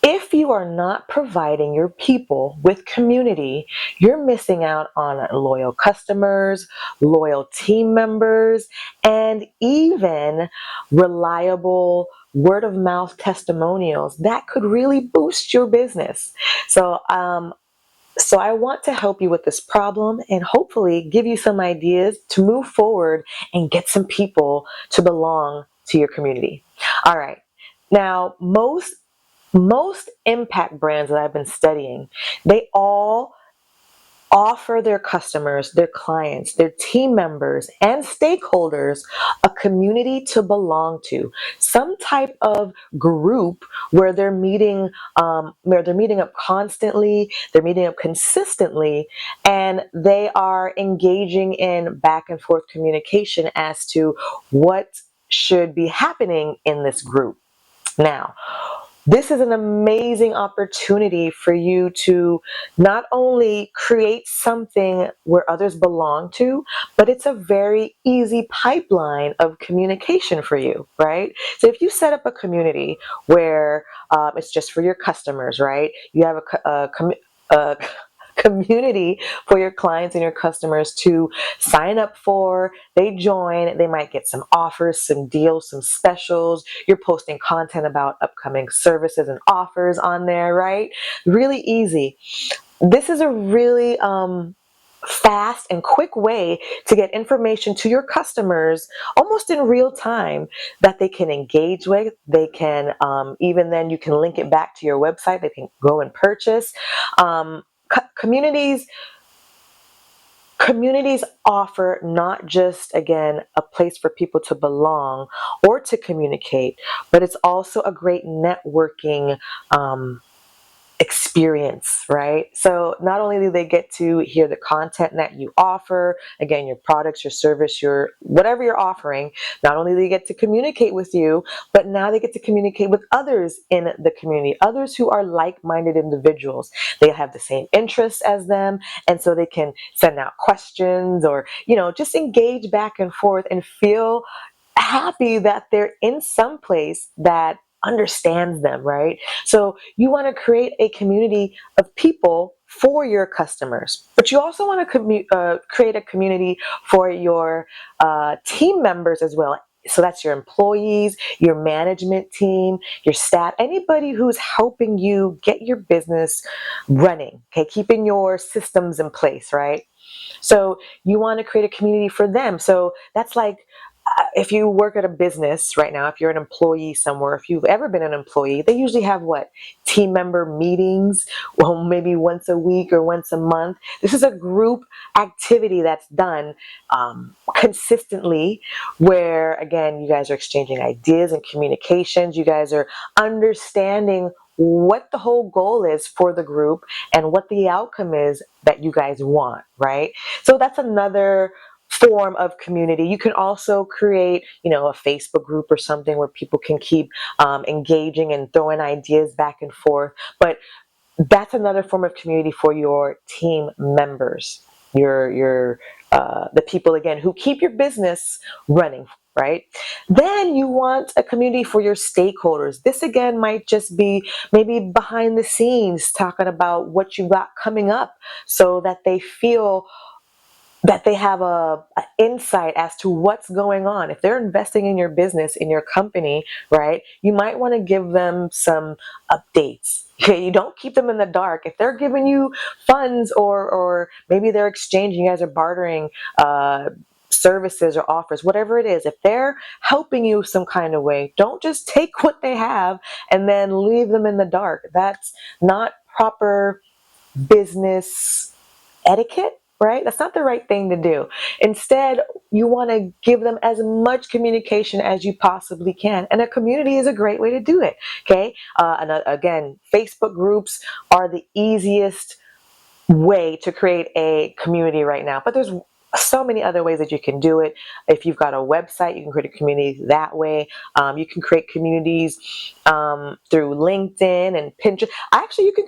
If you are not providing your people with community, you're missing out on loyal customers, loyal team members, and even reliable word of mouth testimonials that could really boost your business. So I want to help you with this problem and hopefully give you some ideas to move forward and get some people to belong to your community. All right. Now, most impact brands that I've been studying, they all offer their customers, their clients, their team members, and stakeholders a community to belong to, some type of group where they're meeting up constantly, they're meeting up consistently, and they are engaging in back and forth communication as to what should be happening in this group. Now, this is an amazing opportunity for you to not only create something where others belong to, but it's a very easy pipeline of communication for you, right? So if you set up a community where it's just for your customers, right? You have a community for your clients and your customers to sign up for. They join, they might get some offers, some deals, some specials. You're posting content about upcoming services and offers on there, right? Really easy. This is a really fast and quick way to get information to your customers almost in real time that they can engage with. They can, even then you can link it back to your website. They can go and purchase. Communities Communities offer not just, again, a place for people to belong or to communicate, but it's also a great networking experience, right? So not only do they get to hear the content that you offer, again, your products, your service, your whatever you're offering, not only do they get to communicate with you, but now they get to communicate with others in the community, others who are like-minded individuals. They have the same interests as them, and so they can send out questions or, just engage back and forth and feel happy that they're in some place that understands them, right? So you want to create a community of people for your customers, but you also want to create a community for your team members as well. So that's your employees, your management team, your staff, anybody who's helping you get your business running, okay, keeping your systems in place, right? So you want to create a community for them. So that's like, if you work at a business right now, if you're an employee somewhere, if you've ever been an employee, they usually have what? Team member meetings, well, maybe once a week or once a month. This is a group activity that's done consistently where, again, you guys are exchanging ideas and communications. You guys are understanding what the whole goal is for the group and what the outcome is that you guys want, right? So that's another form of community. You can also create, a Facebook group or something where people can keep engaging and throwing ideas back and forth. But that's another form of community for your team members, the people, again, who keep your business running, right? Then you want a community for your stakeholders. This, again, might just be maybe behind the scenes talking about what you got coming up so that they feel that they have a insight as to what's going on. If they're investing in your business, in your company, right, you might want to give them some updates. Okay, you don't keep them in the dark. If they're giving you funds or maybe they're exchanging, you guys are bartering services or offers, whatever it is, if they're helping you some kind of way, don't just take what they have and then leave them in the dark. That's not proper business etiquette, right? That's not the right thing to do. Instead, you want to give them as much communication as you possibly can. And a community is a great way to do it, okay? And again, Facebook groups are the easiest way to create a community right now. But there's so many other ways that you can do it. If you've got a website, you can create a community that way. You can create communities through LinkedIn and Pinterest. Actually, you can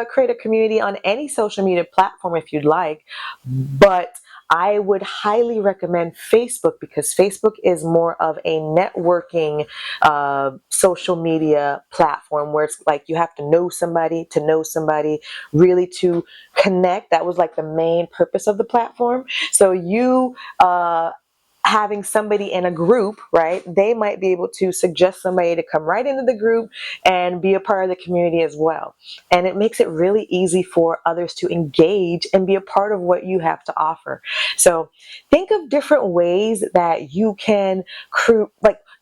create a community on any social media platform if you'd like. But I would highly recommend Facebook because Facebook is more of a networking social media platform where it's like you have to know somebody, really to connect. That was like the main purpose of the platform. So you having somebody in a group, right? They might be able to suggest somebody to come right into the group and be a part of the community as well. And it makes it really easy for others to engage and be a part of what you have to offer. So think of different ways that you can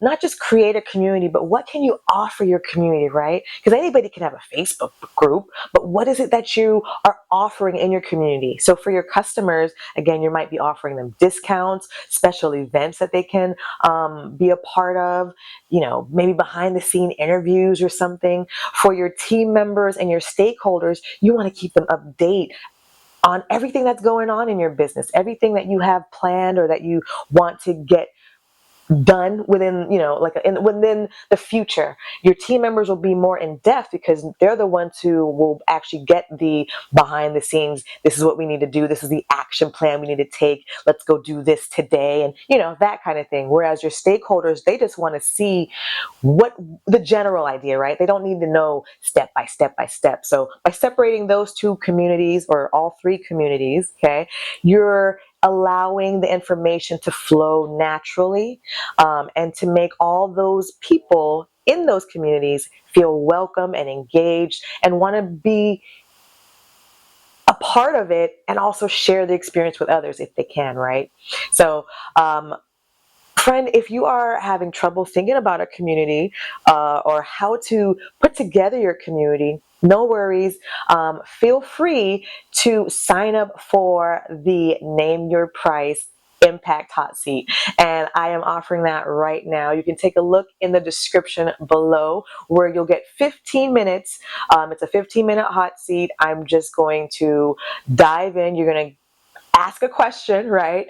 not just create a community, but what can you offer your community, right? Because anybody can have a Facebook group, but what is it that you are offering in your community? So for your customers, again, you might be offering them discounts, special events that they can be a part of, maybe behind the scene interviews or something. For your team members and your stakeholders, you want to keep them updated on everything that's going on in your business, everything that you have planned or that you want to get done within, within the future. Your team members will be more in depth because they're the ones who will actually get the behind the scenes. This is what we need to do. This is the action plan we need to take. Let's go do this today. And, that kind of thing. Whereas your stakeholders, they just want to see what the general idea, right? They don't need to know step by step by step. So by separating those two communities or all three communities, okay, you're allowing the information to flow naturally and to make all those people in those communities feel welcome and engaged and want to be a part of it and also share the experience with others if they can, right? So, friend, if you are having trouble thinking about a community or how to put together your community, no worries. Feel free to sign up for the Name Your Price Impact Hot Seat. And I am offering that right now. You can take a look in the description below where you'll get 15 minutes. It's a 15-minute hot seat. I'm just going to dive in. You're going to ask a question, right?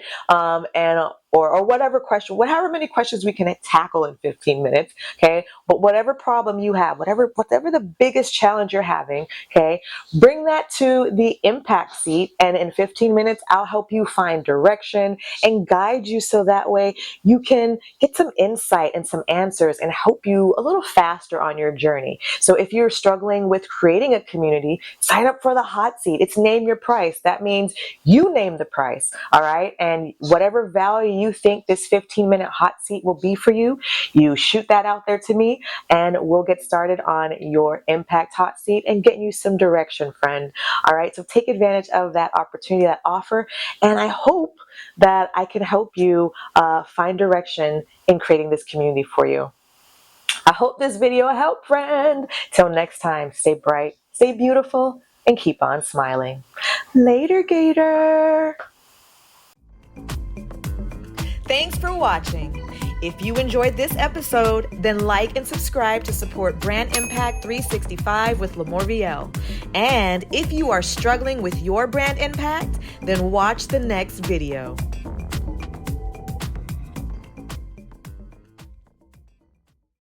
Or whatever question, however many questions we can tackle in 15 minutes, okay? But whatever problem you have, whatever the biggest challenge you're having, okay, bring that to the impact seat, and in 15 minutes, I'll help you find direction and guide you so that way you can get some insight and some answers and help you a little faster on your journey. So if you're struggling with creating a community, sign up for the hot seat. It's Name Your Price. That means you name the price, all right? And whatever value you think this 15-minute hot seat will be for you, you shoot that out there to me and we'll get started on your impact hot seat and get you some direction, friend. All right, so take advantage of that opportunity, that offer, and I hope that I can help you find direction in creating this community for you. I hope this video helped, friend. Till next time, stay bright, stay beautiful, and keep on smiling. Later, Gator. Thanks for watching. If you enjoyed this episode, then like and subscribe to support Brand Impact 365 with LaMorvielle. And if you are struggling with your brand impact, then watch the next video.